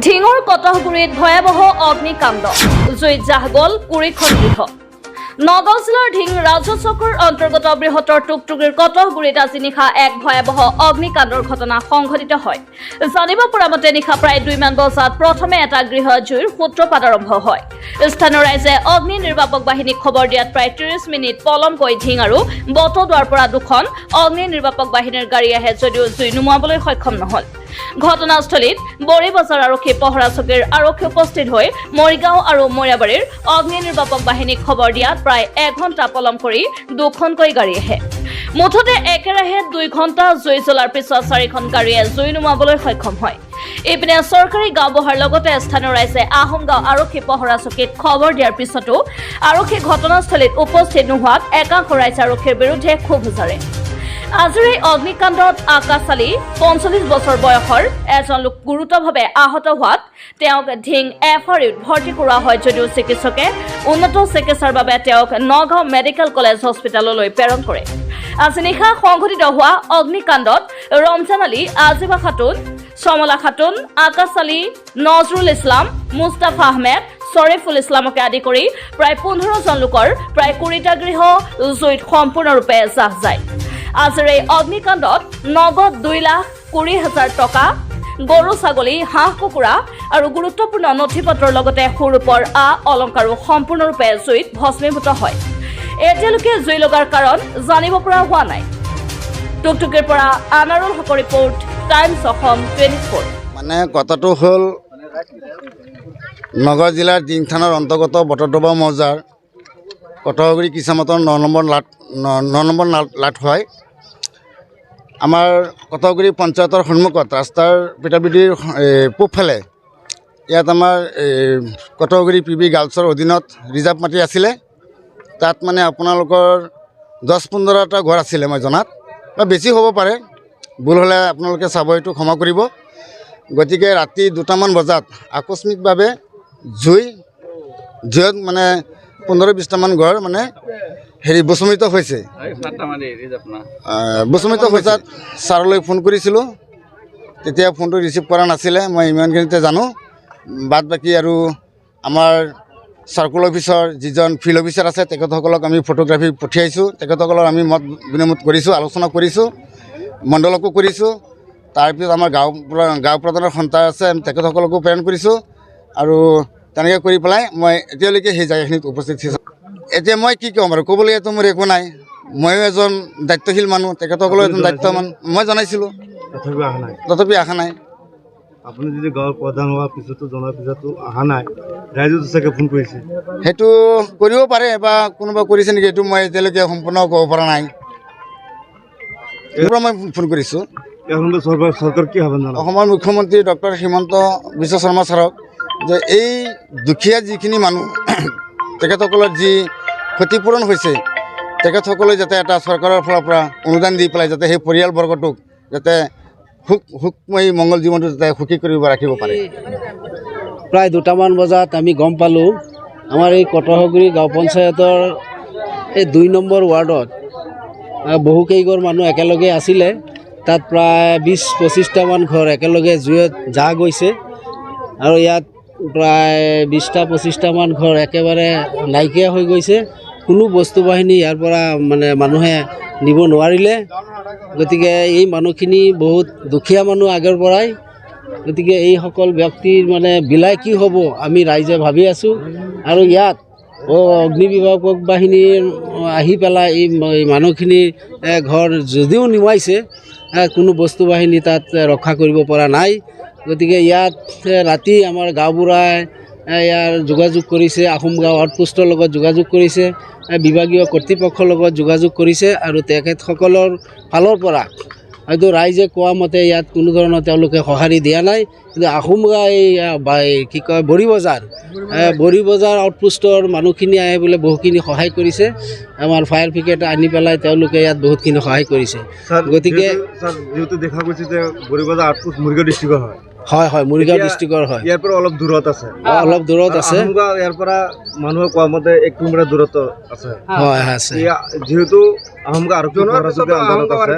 ঢিঙৰ কটহগুৰিত ভয়াৱহ অগ্নিকাণ্ড জুইত জাহ গ'ল ২০খন গৃহ। নগাঁও জিলাৰ ঢিং ৰাজহ চকৰ অন্তৰ্গত বৃহত্তৰ টুকটুকিৰ কটহগুৰিত আজি নিশা এক ভয়াৱহ অগ্নিকাণ্ডৰ ঘটনা সংঘটিত হয়। জানিব পৰা মতে নিশা প্ৰায় ২ মান বজাত প্ৰথমে এটা গৃহ জুইৰ সূত্ৰপাত আৰম্ভ হয়। স্থানীয় ৰাইজে অগ্নি নিৰ্বাপক বাহিনীক খবৰ দিয়াত প্ৰায় ৩০ মিনিট পলমকৈ ঢিং আৰু বটদুৱাৰ পৰা দুখন অগ্নি নিৰ্বাপক বাহিনীৰ গাড়ী আহে যদিও জুই নুমুৱাবলৈ সক্ষম নহল। ঘটনাস্থলীত বৰিবজাৰ আৰক্ষী পহৰা চকীৰ আৰক্ষী উপস্থিত হৈ মৰিগাঁও আৰু মৰিয়াবাৰীৰ অগ্নি নিৰ্বাপক বাহিনীক খবৰ দিয়াত প্ৰায় ১ ঘণ্টা পলম কৰি দুখনকৈ গাড়ী আহে। মুঠতে একেৰাহে ২ ঘণ্টা জুই জ্বলাৰ পিছত ৪খন গাড়ীয়ে জুই নুমুৱাবলৈ সক্ষম হয়। ইপিনে চৰকাৰী গাঁওবুঢ়াৰ লগতে স্থানীয় ৰাইজে আহোমগাঁও আৰক্ষী পহৰা চকীত খবৰ দিয়াৰ পিছতো আৰক্ষী ঘটনাস্থলীত উপস্থিত নোহোৱাত একাংশ ৰাইজে আৰক্ষীৰ বিৰুদ্ধে ক্ষোভ উজাৰে। আজিৰ এই অগ্নিকাণ্ডত আকাশ আলী ৪৫ বছৰ বয়সৰ এজন লোক গুৰুতৰভাৱে আহত হোৱাত তেওঁক ঢিং FRUত ভৰ্তি কৰোৱা হয় যদিও চিকিৎসকে উন্নত চিকিৎসাৰ বাবে তেওঁক নগাঁও মেডিকেল কলেজ হস্পিটেললৈ প্ৰেৰণ কৰে। আজি নিশা সংঘটিত হোৱা অগ্নিকাণ্ডত ৰমজান আলী, আজিবা খাতুন, চমলা খাতুন, আকাশ আলী, নজৰুল ইছলাম, মুস্তাফা আহমেদ, শ্বৰিফুল ইছলামকে আদি কৰি প্ৰায় ১৫ জন লোকৰ প্ৰায় ২০টা গৃহ জুইত সম্পূৰ্ণৰূপে জাহ যায়। আজিৰ এই অগ্নিকাণ্ডত নগদ ২,২০,০০০ টকা, গৰু ছাগলী, হাঁহ কুকুৰা আৰু গুৰুত্বপূৰ্ণ নথি-পত্ৰৰ লগতে সুৰূপৰ অলংকাৰো সম্পূৰ্ণৰূপে জুইত ভস্মীভূত হয়। এতিয়ালৈকে জুই লগাৰ কাৰণ জানিব পৰা হোৱা নাই। টুকটুকিৰ পৰা আনাৰুল হকৰ ৰিপৰ্ট, টাইমছ অসম 24। মানে কথাটো হ'ল নগাঁও জিলাৰ ঢিং থানাৰ অন্তৰ্গত বটদ্ৰৱা মৌজাৰ কটহগুৰি কিচামাতৰ ৯ নম্বৰ লাট হয়। আমাৰ কটহগুৰি পঞ্চায়তৰ সন্মুখত ৰাস্তাৰ পিঠাপিঠিৰ পূবফালে ইয়াত আমাৰ কটহগুৰি PB গাৰ্লছৰ অধীনত ৰিজাৰ্ভ মাটি আছিলে। তাত মানে আপোনালোকৰ ১০-১৫টা ঘৰ আছিলে মই জনাত, বা বেছি হ'ব পাৰে, ভুল হ'লে আপোনালোকে চাব, এইটো ক্ষমা কৰিব। গতিকে ৰাতি ২টামান বজাত আকস্মিকভাৱে জুইত মানে ১৫-২০টামান ঘৰ মানে বসুমিত হৈছে। বসুমিত হোৱাত ছাৰলৈ ফোন কৰিছিলোঁ, তেতিয়া ফোনটো ৰিচিভ কৰা নাছিলে। মই ইমানখিনিতে জানো, বাদ বাকী আৰু আমাৰ চাৰ্কুল অফিচৰ যিজন ফিল্ড অফিচাৰ আছে তেখেতসকলক আমি ফটোগ্ৰাফী পঠিয়াইছোঁ। তেখেতসকলক আমি মত বিনিময় কৰিছোঁ, আলোচনা কৰিছোঁ, মণ্ডলকো কৰিছোঁ। তাৰপিছত আমাৰ গাঁও প্ৰধানৰ সন্থা আছে, আমি তেখেতসকলকো প্ৰেৰণ কৰিছোঁ। আৰু তেনেকৈ কৰি পেলাই মই এতিয়ালৈকে সেই জেগাখিনিত উপস্থিত হৈছোঁ। এতিয়া মই কি ক'ম আৰু, ক'বলগীয়াতো মোৰ একো নাই। ময়ো এজন দায়িত্বশীল মানুহ, তেখেতসকলেও এজন দায়িত্বৱান। মই জনাইছিলোঁ, তথাপি অহা নাই। আপুনি যদি গাঁৱৰ প্ৰধান হোৱাৰ পিছতো জনাৰ পিছতো অহা নাই, ৰাইজেও চাগে ফোন কৰিছে। সেইটো কৰিব পাৰে বা কোনোবা কৰিছে নেকি, এইটো মই এতিয়ালৈকে সম্পূৰ্ণ ক'ব পৰা নাই। এইবোৰ মই ফোন কৰিছোঁ। চৰকাৰ কি হ'ব জানো? অসমৰ মুখ্যমন্ত্ৰী ডক্টৰ হিমন্ত বিশ্ব শৰ্মা ছাৰক, যে এই দুখীয়া যিখিনি মানুহ তেখেতসকলৰ যি ক্ষতিপূৰণ হৈছে, তেখেতসকলে যাতে এটা চৰকাৰৰ ফালৰ পৰা অনুদান দি পেলাই যাতে সেই পৰিয়ালবৰ্গটোক যাতে সুখময়ী মংগল জীৱনটো যাতে সুখী কৰিব ৰাখিব পাৰে। প্ৰায় ২টামান বজাত আমি গম পালোঁ, আমাৰ এই কটহগুৰি গাঁও পঞ্চায়তৰ এই ২ নম্বৰ ৱাৰ্ডত বহুকেইঘৰ মানুহ একেলগে আছিলে। তাত প্ৰায় ২০-২৫টামান ঘৰ একেলগে জুইত জাহ গৈছে আৰু ইয়াত প্ৰায় ২০-২৫টামান ঘৰ একেবাৰে নাইকিয়া হৈ গৈছে। কোনো বস্তু বাহিনী ইয়াৰ পৰা মানে মানুহে নিব নোৱাৰিলে। গতিকে এই মানুহখিনি বহুত দুখীয়া মানুহ আগৰ পৰাই। গতিকে এইসকল ব্যক্তিৰ মানে বিলাই কি হ'ব আমি ৰাইজে ভাবি আছোঁ। আৰু ইয়াত অগ্নি বিভাগক বাহিনীৰ আহি পেলাই এই মানুহখিনিৰ ঘৰ যদিও নিমাইছে, কোনো বস্তু বাহিনী তাত ৰক্ষা কৰিব পৰা নাই। গতিকে ইয়াত ৰাতি আমাৰ গাঁওবুঢ়াই ইয়াৰ যোগাযোগ কৰিছে, আহোমগাঁও আউটপোষ্টৰ লগত যোগাযোগ কৰিছে, বিভাগীয় কৰ্তৃপক্ষৰ লগত যোগাযোগ কৰিছে। আৰু তেখেতসকলৰ ফালৰ পৰা হয়তো ৰাইজে কোৱা মতে ইয়াত কোনো ধৰণৰ তেওঁলোকে সঁহাৰি দিয়া নাই। কিন্তু আহোমগাঁও এই কি কয় বৰিবজাৰ আউটপোষ্টৰ মানুহখিনি আহি বোলে বহুখিনি সহায় কৰিছে। আমাৰ ফায়াৰ ব্ৰিগেড আনি পেলাই তেওঁলোকে ইয়াত বহুতখিনি সহায় কৰিছে। গতিকে যিহেতু দেখা গৈছে যে বৰিবজাৰ আউটপোষ্ট মৰিগাঁও ডিষ্ট্ৰিক্টৰ হয়, হয় হয় মৰিগাঁও ডিষ্ট্ৰিক্টৰ হয় ইয়াৰ পৰা অলপ দূৰত আছে অলপ দূৰত আছে আহোমগাঁও ইয়াৰ পৰা মানুহে কোৱা মতে 1 কিলোমিটাৰ দূৰত্ব আছে হয় আছে যিহেতু আহোমগাঁও আৰক্ষী প্ৰশাসনৰ আন্দাৰত আছে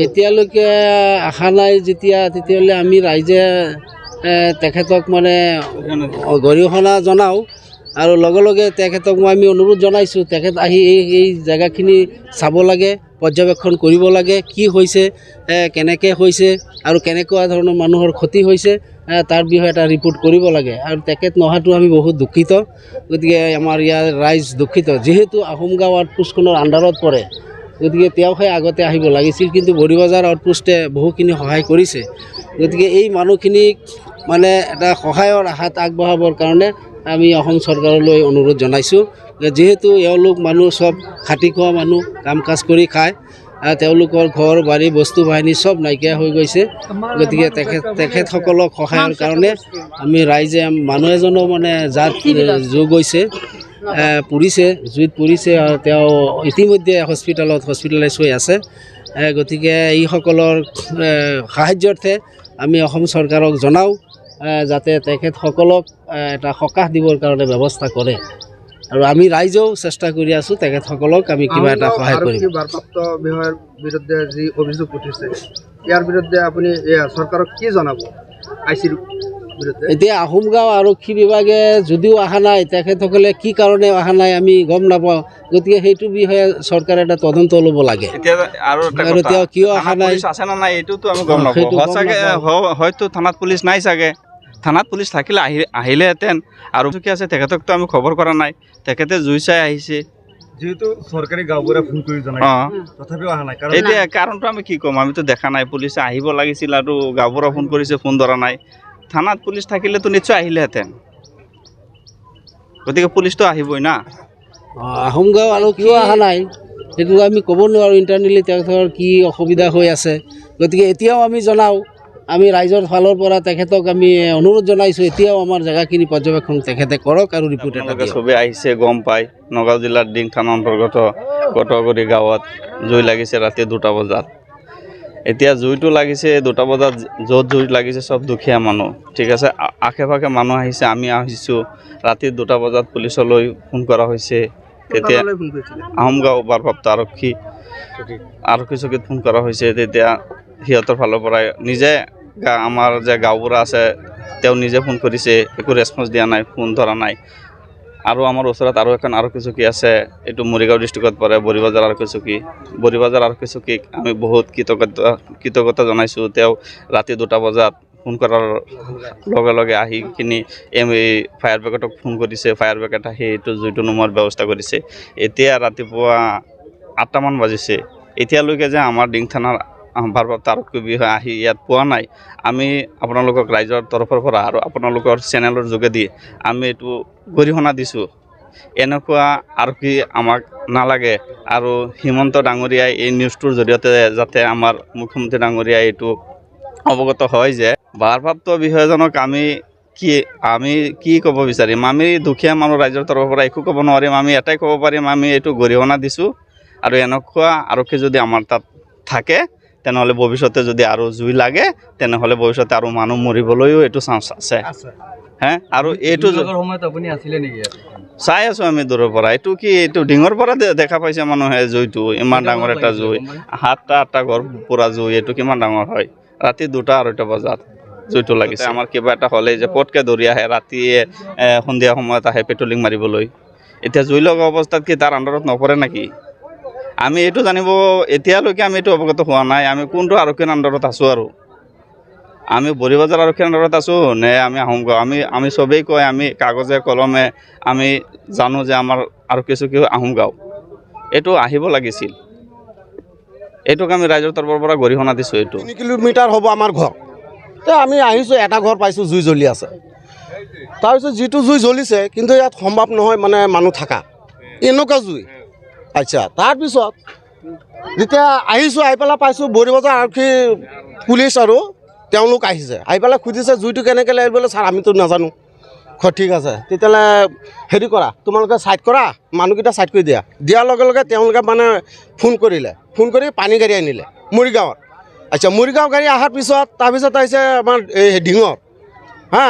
এতিয়ালৈকে অহা নাই যেতিয়া তেতিয়াহ'লে আমি ৰাইজে তেখেতক মানে গৰিহণা জনাওঁ আৰু লগে লগে তেখেতক আমি অনুৰোধ জনাইছোঁ তেখেত আহি এই জেগাখিনি চাব লাগে পৰ্যবেক্ষণ কৰিব লাগে কি হৈছে কেনেকৈ হৈছে আৰু কেনেকুৱা ধৰণৰ মানুহৰ ক্ষতি হৈছে তাৰ বিষয়ে এটা ৰিপৰ্ট কৰিব লাগে আৰু তেখেত নহাটো আমি বহুত দুখিত গতিকে আমাৰ ইয়াৰ ৰাইজ দুখিত যিহেতু আহোমগাঁও আউটপোষ্টখনৰ আণ্ডাৰত পৰে গতিকে তেওঁহে আগতে আহিব লাগিছিল কিন্তু বৰিবজাৰ আউটপোষ্টে বহুখিনি সহায় কৰিছে গতিকে এই মানুহখিনিক মানে এটা সহায়ৰ হাত আগবঢ়াবৰ কাৰণে আমি অসম চৰকাৰলৈ অনুৰোধ জনাইছোঁ যিহেতু এওঁলোক মানুহ চব খাটি খোৱা মানুহ কাম কাজ কৰি খায় তেওঁলোকৰ ঘৰ বাৰী বস্তু বাহিনী চব নাইকিয়া হৈ গৈছে গতিকে তেখেতসকলক সহায়ৰ কাৰণে আমি ৰাইজে মানুহ এজনো মানে যাত যোগ হৈছে জুইত পৰিছে আৰু তেওঁ ইতিমধ্যে হস্পিটেলাইজ হৈ আছে গতিকে এইসকলৰ সাহাৰ্যাৰ্থে আমি অসম চৰকাৰক জনাওঁ যাতে তেখেতসকলক এটা সকাহ দিবৰ কাৰণে ব্যৱস্থা কৰে আৰু আমি ৰাইজেও চেষ্টা কৰি আছোঁ তেখেতসকলক আমি কিবা এটা সহায় কৰিম ভাৰপ্ৰাপ্ত বিষয়াৰ বিৰুদ্ধে যি অভিযোগ উঠিছে ইয়াৰ বিৰুদ্ধে আপুনি চৰকাৰক কি জনাব আইচিৰ বিৰুদ্ধে এতিয়া আহোমগাঁও আৰক্ষী বিভাগে যদিও অহা নাই তেখেতসকলে কি কাৰণে অহা নাই আমি গম নাপাওঁ গতিকে সেইটো বিষয়ে চৰকাৰে এটা তদন্ত ল'ব লাগে আৰু তেওঁ কিয় অহা নাই আছে না নাই এইটোতো আমি গম নাপাওঁ চাগে হয়তো থানাত পুলিচ নাই চাগে থানাত পুলিচ থাকিলে আহিলেহেঁতেন আৰু কি আছে তেখেতকতো আমি খবৰ কৰা নাই তেখেতে জুই চাই আহিছে যেহেতু সৰকাৰি গাঁওবুঢ়া ফোন কৰি জনাই তথাপিও অহা নাই কাৰণ এতিয়া কাৰণটো আমি কি ক'ম আমিতো দেখা নাই পুলিচে আহিব লাগিছিল আৰু গাঁওবুঢ়া ফোন কৰিছে ফোন ধৰা নাই থানাত পুলিচ থাকিলেতো নিশ্চয় আহিলেহেঁতেন গতিকে পুলিচটো আহিবই না আহোমগাঁও আৰু কিয় অহা নাই সেইটো আমি ক'ব নোৱাৰোঁ ইণ্টাৰনেলি তেখেতৰ কি অসুবিধা হৈ আছে গতিকে এতিয়াও আমি জনাওঁ আমি ৰাইজৰ ফালৰ পৰা তেখেতক আমি অনুৰোধ জনাইছোঁ এতিয়াও আমাৰ জেগাখিনি পৰ্যবেক্ষণ তেখেতে কৰক আৰু ৰিপৰ্ট এটা দিয়ক চবেই আহিছে গম পায় নগাঁও জিলাৰ ডিং থানা অন্তৰ্গত কটগুৰি গাঁৱত জুই লাগিছে ৰাতি 2টা বজাত এতিয়া জুইটো লাগিছে 2টা বজাত য'ত জুই লাগিছে চব দুখীয়া মানুহ ঠিক আছে আশে পাশে মানুহ আহিছে আমি আহিছোঁ ৰাতি 2টা বজাত পুলিচলৈ ফোন কৰা হৈছে তেতিয়া আহোমগাঁও ভাৰপ্ৰাপ্ত আৰক্ষী চকীত ফোন কৰা হৈছে তেতিয়া সিহঁতৰ ফালৰ পৰা নিজে আমাৰ যে গাঁওবুঢ়া আছে তেওঁ নিজে ফোন কৰিছে একো ৰেছপন্স দিয়া নাই ফোন ধৰা নাই আৰু আমাৰ ওচৰত আৰু এখন আৰক্ষী চকী আছে এইটো মৰিগাঁও ডিষ্ট্ৰিক্টত পৰে বৰিবজাৰ আৰক্ষী চকীক আমি বহুত কৃতজ্ঞতা জনাইছোঁ তেওঁ ৰাতি 2টা বজাত ফোন কৰাৰ লগে লগে আহি কিনি ফায়াৰ ব্ৰিগেডক ফোন কৰিছে ফায়াৰ ব্ৰিগেড আহি এইটো জুইটো নুমুৱাৰ ব্যৱস্থা কৰিছে এতিয়া ৰাতিপুৱা 8টামান বাজিছে এতিয়ালৈকে যে আমাৰ ডিং থানাৰ ভাৰপ্ৰাপ্ত আৰক্ষী বিষয়া আহি ইয়াত পোৱা নাই আমি আপোনালোকক ৰাইজৰ তৰফৰ পৰা আৰু আপোনালোকৰ চেনেলৰ যোগেদি আমি এইটো গৰিহণা দিছোঁ এনেকুৱা আৰক্ষী আমাক নালাগে আৰু হিমন্ত ডাঙৰীয়াই এই নিউজটোৰ জৰিয়তে যাতে আমাৰ মুখ্যমন্ত্ৰী ডাঙৰীয়াই এইটো অৱগত হয় যে ভাৰপ্ৰাপ্ত বিষয়াজনক আমি কি ক'ব বিচাৰিম আমি দুখীয়া মানুহ ৰাইজৰ তৰফৰ পৰা একো ক'ব নোৱাৰিম আমি এটাই ক'ব পাৰিম আমি এইটো গৰিহণা দিছোঁ আৰু এনেকুৱা আৰক্ষী যদি আমাৰ তাত থাকে তেনেহ'লে ভৱিষ্যতে যদি আৰু জুই লাগে তেনেহ'লে ভৱিষ্যতে আৰু মানুহ মৰিবলৈও এইটো চান্স আছে আৰু এইটো সময়ত আপুনি আছিলে নেকি চাই আছোঁ আমি দূৰৰ পৰা এইটো ডিঙৰ পৰা দেখা পাইছে মানুহে জুইটো ইমান ডাঙৰ এটা জুই 7টা ঘৰ পুৰা জুই এইটো কিমান ডাঙৰ হয় ৰাতি 2টা 2:30 বজাত জুইটো লাগিছে আমাৰ কিবা এটা হ'লে যে পটকে দৌৰি আহে ৰাতিয়ে সন্ধিয়া সময়ত আহে পেট্ৰলিং মাৰিবলৈ এতিয়া জুই লগা অৱস্থাত কি তাৰ আণ্ডাৰত নপৰে নেকি আমি এইটো জানিব এতিয়ালৈকে আমি এইটো অৱগত হোৱা নাই আমি কোনটো আৰক্ষীৰ আণ্ডাৰত আছোঁ আৰু আমি বৰিবজাৰ আৰক্ষীৰ আণ্ডাৰত আছোঁ নে আমি আহোমগাঁও আমি চবেই কয় আমি কাগজে কলমে আমি জানো যে আমাৰ আৰক্ষী চকী আহোমগাঁও এইটো আহিব লাগিছিল এইটোক আমি ৰাইজৰ তৰফৰ পৰা গৰিহণা দিছোঁ এইটো 3 কিলোমিটাৰ হ'ব আমাৰ ঘৰ আমি আহিছোঁ এটা ঘৰ পাইছোঁ জুই জ্বলি আছে তাৰপিছত যিটো জুই জ্বলিছে কিন্তু ইয়াত সম্ভৱ নহয় মানে মানুহ থাকা এনেকুৱা জুই আচ্ছা তাৰপিছত যেতিয়া আহিছোঁ আহি পেলাই পাইছোঁ বৰিবজাৰ আৰক্ষী পুলিচ আৰু তেওঁলোক আহিছে আহি পেলাই সুধিছে জুইটো কেনেকৈ লাগিল বোলে ছাৰ আমিতো নাজানো ঠিক আছে তেতিয়াহ'লে হেৰি কৰা তোমালোকে ছাইড কৰা মানুহকেইটা ছাইড কৰি দিয়াৰ লগে লগে তেওঁলোকে মানে ফোন কৰি পানী গাড়ী আনিলে মৰিগাঁৱত আচ্ছা মৰিগাঁও গাড়ী অহাৰ পিছত তাৰপিছত আহিছে আমাৰ এই ঢিঙৰ হা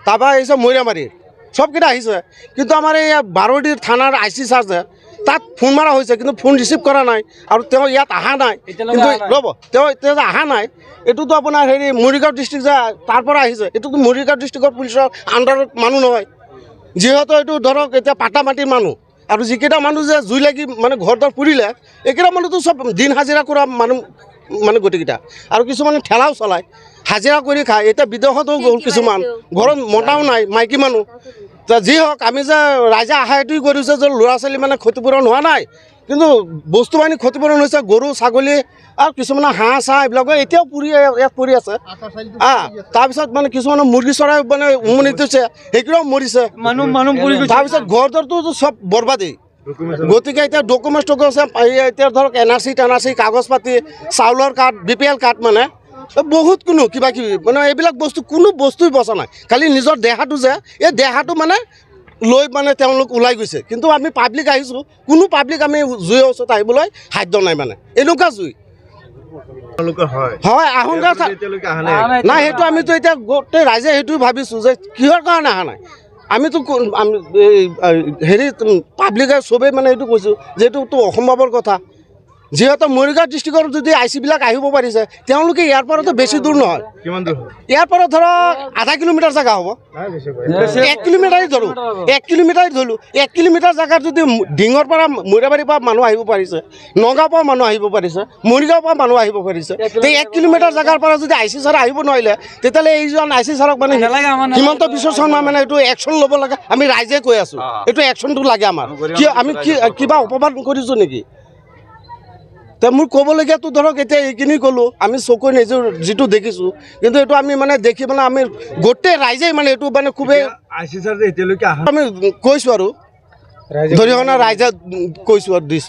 তাৰপৰা আহিছে মৈৰামাৰীৰ চবকেইটা আহিছে কিন্তু আমাৰ এই বাৰৈটিৰ থানাৰ IC চাৰ্জে তাত ফোন মাৰা হৈছে কিন্তু ফোন ৰিচিভ কৰা নাই আৰু তেওঁ ইয়াত অহা নাই কিন্তু ৰ'ব তেওঁ যে অহা নাই এইটোতো আপোনাৰ হেৰি মৰিগাঁও ডিষ্ট্ৰিক্ট যে তাৰ পৰা আহিছে এইটোতো মৰিগাঁও ডিষ্ট্ৰিক্টৰ পুলিচৰ আণ্ডাৰত মানুহ নহয় যিহেতু এইটো ধৰক এতিয়া পাটা মাটিৰ মানুহ আৰু যিকেইটা মানুহ যে জুই লাগি মানে ঘৰ দৰ পুৰিলে এইকেইটা মানুহতো চব দিন হাজিৰা কৰা মানুহ মানে গোটেইকেইটা আৰু কিছুমানে ঠেলাও চলায় হাজিৰা কৰি খায় এতিয়া বিদেশতো গ'ল কিছুমান ঘৰত মতাও নাই মাইকী মানুহ যি হওক আমি যে ৰাইজে আশা এইটোৱে কৰিছে যে ল'ৰা ছোৱালী মানে ক্ষতিপূৰণ হোৱা নাই কিন্তু বস্তু বাহিনী ক্ষতিপূৰণ হৈছে গৰু ছাগলী আৰু কিছুমানে হাঁহ চাহ এইবিলাকো এতিয়াও ইয়াত পৰি আছে তাৰপিছত মানে কিছুমানে মুৰ্গী চৰাই মানে উমনি দিছে সেইকেইটাও মৰিছে তাৰপিছত ঘৰ দৰটো চব বৰবাদেই গতিকে এতিয়া ডকুমেণ্টছ এতিয়া ধৰক NRC কাগজ পাতি চাউলৰ কাৰ্ড BPL কাৰ্ড মানে বহুত কোনো কিবা কিবি মানে এইবিলাক বস্তু কোনো বস্তুই বচা নাই খালি নিজৰ দেহাটো যে এই দেহাটো মানে লৈ মানে তেওঁলোক ওলাই গৈছে কিন্তু আমি পাব্লিক আহিছোঁ কোনো পাব্লিক আমি জুইৰ ওচৰত আহিবলৈ সাধ্য নাই মানে এনেকুৱা জুই হয় আশংকা নাই সেইটো আমিতো এতিয়া গোটেই ৰাইজে সেইটোৱে ভাবিছোঁ যে কিহৰ কাৰণে অহা নাই আমিতো হেৰি পাব্লিকে চবেই মানে এইটো কৈছোঁ যে এইটোতো অসম্ভৱৰ কথা যিহেতু মৰিগাঁও ডিষ্ট্ৰিক্টৰ যদি IC বিলাক আহিব পাৰিছে তেওঁলোকে ইয়াৰ পৰাতো বেছি দূৰ নহয় ইয়াৰ পৰা ধৰক আধা কিলোমিটাৰ জেগা হ'ব 1 কিলোমিটাৰেই ধৰোঁ 1 কিলোমিটাৰেই ধৰিলোঁ 1 কিলোমিটাৰ জেগাত যদি ঢিঙৰ পৰা মৈৰাবাৰীৰ পৰা মানুহ আহিব পাৰিছে নগাঁৱৰ পৰা মানুহ আহিব পাৰিছে মৰিগাঁৱৰ পৰা মানুহ আহিব পাৰিছে এই 1 কিলোমিটাৰ জেগাৰ পৰা যদি IC ছাৰ আহিব নোৱাৰিলে তেতিয়াহ'লে এইজন IC ছাৰক মানে হিমন্ত বিশ্ব শৰ্মা মানে এইটো একশ্যন ল'ব লাগে আমি ৰাইজে কৈ আছোঁ এইটো একশ্যনটো লাগে আমাৰ কিয় আমি কিবা অপমান কৰিছোঁ নেকি তো মোৰ ক'বলগীয়াতো ধৰক এতিয়া এইখিনি ক'লোঁ আমি চকুৰ নিজৰ যিটো দেখিছোঁ কিন্তু এইটো আমি মানে দেখি মানে আমি গোটেই ৰাইজেই মানে এইটো মানে খুবেই IC চাৰ্জে এতিয়ালৈকে আমি কৈছোঁ আৰু ধৰিহনা ৰাইজে কৈছোঁ আৰু দিছোঁ